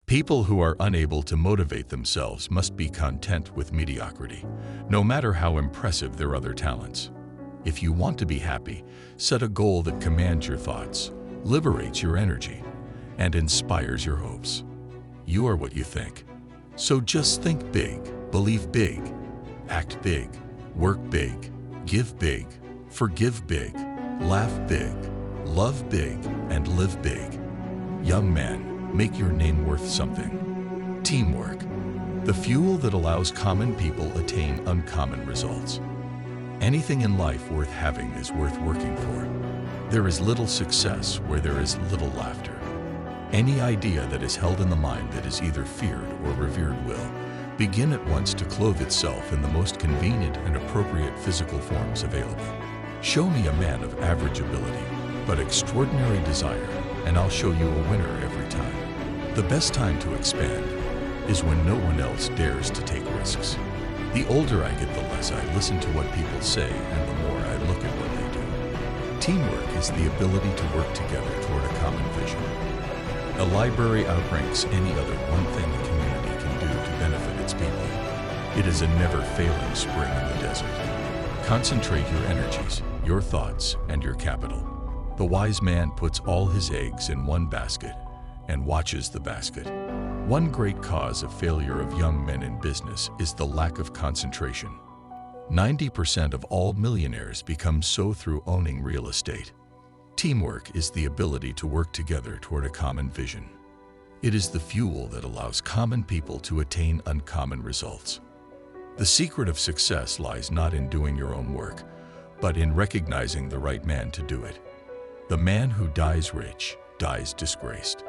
People who are unable to motivate themselves must be content with mediocrity, no matter how impressive their other talents. If you want to be happy, set a goal that commands your thoughts, liberates your energy, and inspires your hopes. You are what you think. So just think big, believe big, act big, work big, give big, forgive big, laugh big, love big, and live big. Young man, make your name worth something. Teamwork, the fuel that allows common people attain uncommon results. Anything in life worth having is worth working for. There is little success where there is little laughter. Any idea that is held in the mind that is either feared or revered will begin at once to clothe itself in the most convenient and appropriate physical forms available. Show me a man of average ability, but extraordinary desire, and I'll show you a winner every time. The best time to expand is when no one else dares to take risks. The older I get, the less I listen to what people say, and the more I look at what they do. Teamwork is the ability to work together toward a common vision. A library outranks any other one thing a community can do to benefit its people. It is a never-failing spring in the desert. Concentrate your energies, your thoughts, and your capital. The wise man puts all his eggs in one basket and watches the basket. One great cause of failure of young men in business is the lack of concentration. 90% of all millionaires become so through owning real estate. Teamwork is the ability to work together toward a common vision. It is the fuel that allows common people to attain uncommon results. The secret of success lies not in doing your own work, but in recognizing the right man to do it. The man who dies rich dies disgraced.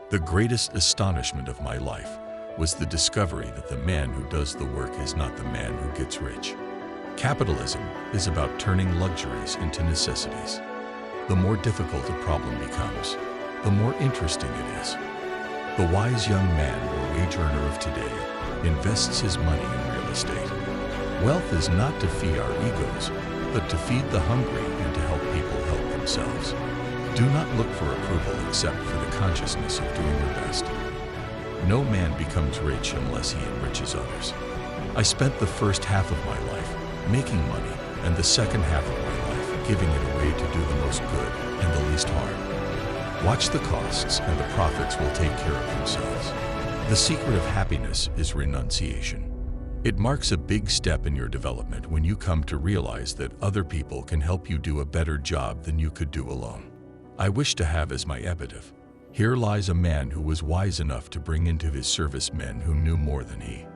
The greatest astonishment of my life was the discovery that the man who does the work is not the man who gets rich. Capitalism is about turning luxuries into necessities. The more difficult a problem becomes, the more interesting it is. The wise young man or wage earner of today invests his money in real estate. Wealth is not to feed our egos, but to feed the hungry and to help people help themselves. Do not look for approval except for the consciousness of doing your best. No man becomes rich unless he enriches others. I spent the first half of my life making money and the second half of my life giving it away to do the most good and the least harm. Watch the costs and the profits will take care of themselves. The secret of happiness is renunciation. It marks a big step in your development when you come to realize that other people can help you do a better job than you could do alone. I wish to have as my epitaph, "Here lies a man who was wise enough to bring into his service men who knew more than he."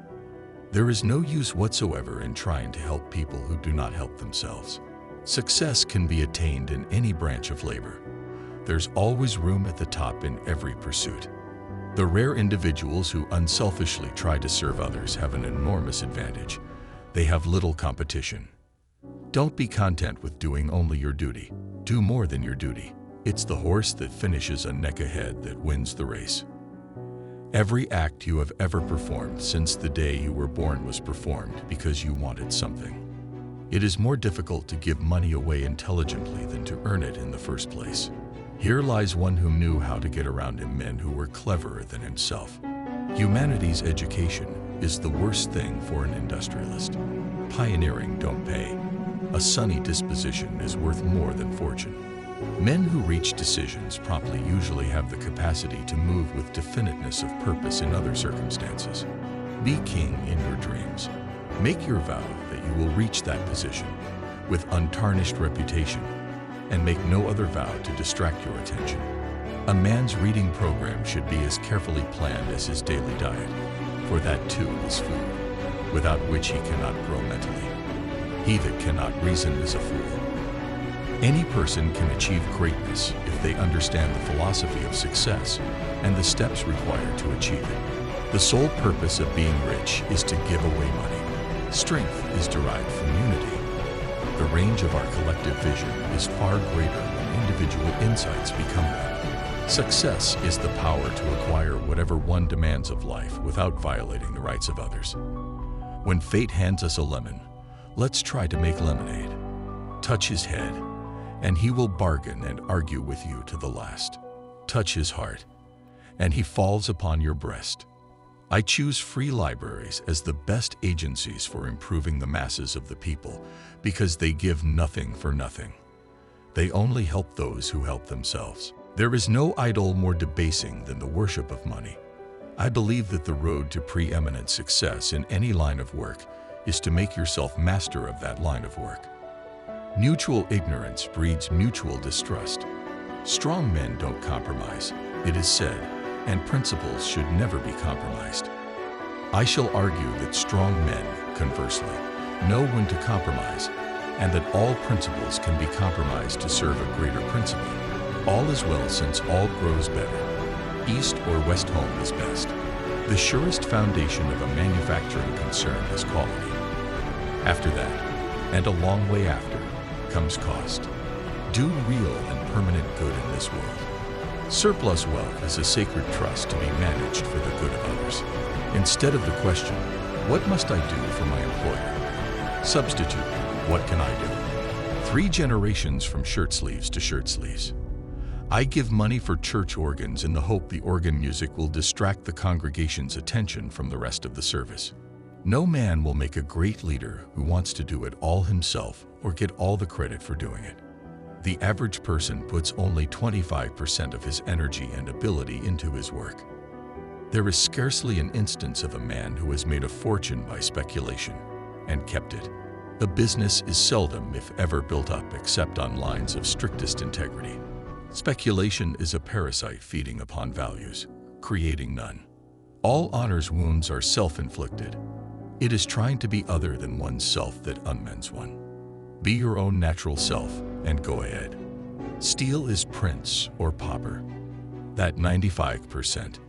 There is no use whatsoever in trying to help people who do not help themselves. Success can be attained in any branch of labor. There's always room at the top in every pursuit. The rare individuals who unselfishly try to serve others have an enormous advantage. They have little competition. Don't be content with doing only your duty. Do more than your duty. It's the horse that finishes a neck ahead that wins the race. Every act you have ever performed since the day you were born was performed because you wanted something. It is more difficult to give money away intelligently than to earn it in the first place. Here lies one who knew how to get around him men who were cleverer than himself. Humanity's education is the worst thing for an industrialist. Pioneering don't pay. A sunny disposition is worth more than fortune. Men who reach decisions promptly usually have the capacity to move with definiteness of purpose in other circumstances. Be king in your dreams. Make your vow that you will reach that position with untarnished reputation, and make no other vow to distract your attention. A man's reading program should be as carefully planned as his daily diet, for that too is food, without which he cannot grow mentally. He that cannot reason is a fool. Any person can achieve greatness if they understand the philosophy of success and the steps required to achieve it. The sole purpose of being rich is to give away money. Strength is derived from unity. The range of our collective vision is far greater when individual insights become one. Success is the power to acquire whatever one demands of life without violating the rights of others. When fate hands us a lemon, let's try to make lemonade. Touch his head, and he will bargain and argue with you to the last. Touch his heart, and he falls upon your breast. I choose free libraries as the best agencies for improving the masses of the people because they give nothing for nothing. They only help those who help themselves. There is no idol more debasing than the worship of money. I believe that the road to preeminent success in any line of work is to make yourself master of that line of work. Mutual ignorance breeds mutual distrust. Strong men don't compromise, it is said, and principles should never be compromised. I shall argue that strong men, conversely, know when to compromise, and that all principles can be compromised to serve a greater principle. All is well since all grows better. East or west home is best. The surest foundation of a manufacturing concern is quality. After that, and a long way after, comes cost. Do real and permanent good in this world. Surplus wealth is a sacred trust to be managed for the good of others. Instead of the question, what must I do for my employer? Substitute, what can I do? 3 generations from shirt sleeves to shirt sleeves. I give money for church organs in the hope the organ music will distract the congregation's attention from the rest of the service. No man will make a great leader who wants to do it all himself or get all the credit for doing it. The average person puts only 25% of his energy and ability into his work. There is scarcely an instance of a man who has made a fortune by speculation and kept it. A business is seldom, if ever, built up except on lines of strictest integrity. Speculation is a parasite feeding upon values, creating none. All honor's wounds are self-inflicted. It is trying to be other than oneself that unmends one. Be your own natural self and go ahead. Steal is prince or pauper. That 95%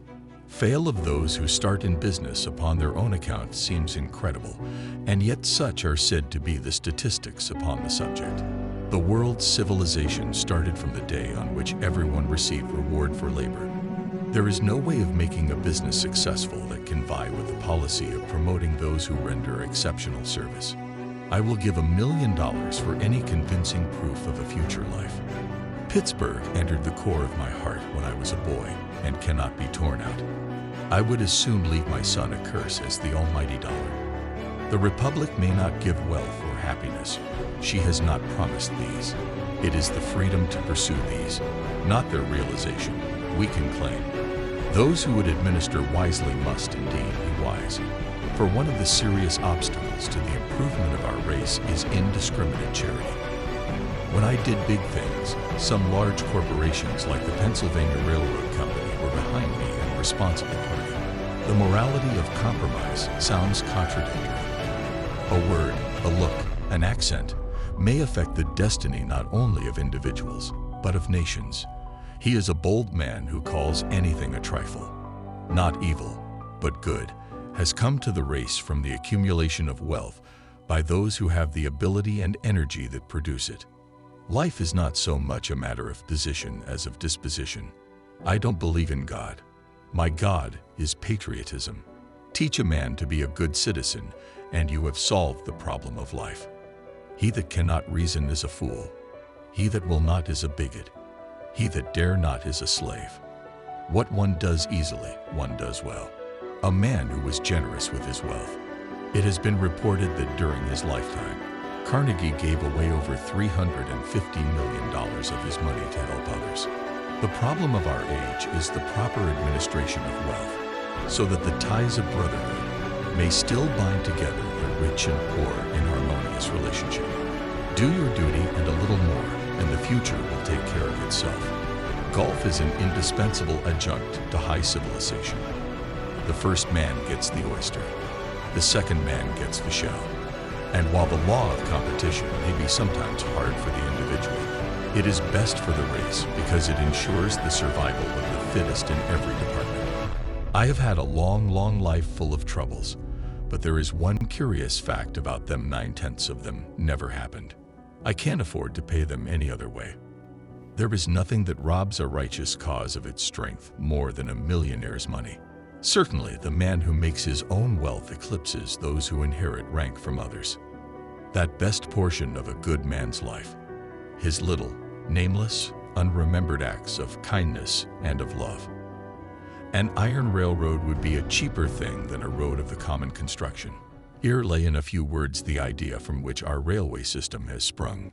fail of those who start in business upon their own account seems incredible, and yet such are said to be the statistics upon the subject. The world's civilization started from the day on which everyone received reward for labor. There is no way of making a business successful that can vie with the policy of promoting those who render exceptional service. I will give $1 million for any convincing proof of a future life. Pittsburgh entered the core of my heart when I was a boy and cannot be torn out. I would as soon leave my son a curse as the almighty dollar. The Republic may not give wealth or happiness. She has not promised these. It is the freedom to pursue these, not their realization, we can claim. Those who would administer wisely must indeed be wise. For one of the serious obstacles to the improvement of our race is indiscriminate charity. When I did big things, some large corporations like the Pennsylvania Railroad Company were behind me and responsible party. The morality of compromise sounds contradictory. A word, a look, an accent may affect the destiny not only of individuals, but of nations. He is a bold man who calls anything a trifle. Not evil, but good, has come to the race from the accumulation of wealth by those who have the ability and energy that produce it. Life is not so much a matter of position as of disposition. I don't believe in God. My God is patriotism. Teach a man to be a good citizen, and you have solved the problem of life. He that cannot reason is a fool. He that will not is a bigot. He that dare not is a slave. What one does easily, one does well. A man who was generous with his wealth. It has been reported that during his lifetime, Carnegie gave away over $350 million of his money to help others. The problem of our age is the proper administration of wealth, so that the ties of brotherhood may still bind together the rich and poor in harmonious relationship. Do your duty and a little more, and the future will take care of itself. Golf is an indispensable adjunct to high civilization. The first man gets the oyster. The second man gets the shell. And while the law of competition may be sometimes hard for the individual, it is best for the race because it ensures the survival of the fittest in every department. I have had a long, long life full of troubles, but there is one curious fact about them: 9/10 of them never happened. I can't afford to pay them any other way. There is nothing that robs a righteous cause of its strength more than a millionaire's money. Certainly, the man who makes his own wealth eclipses those who inherit rank from others. That best portion of a good man's life, his little, nameless, unremembered acts of kindness and of love. An iron railroad would be a cheaper thing than a road of the common construction. Here lay in a few words the idea from which our railway system has sprung.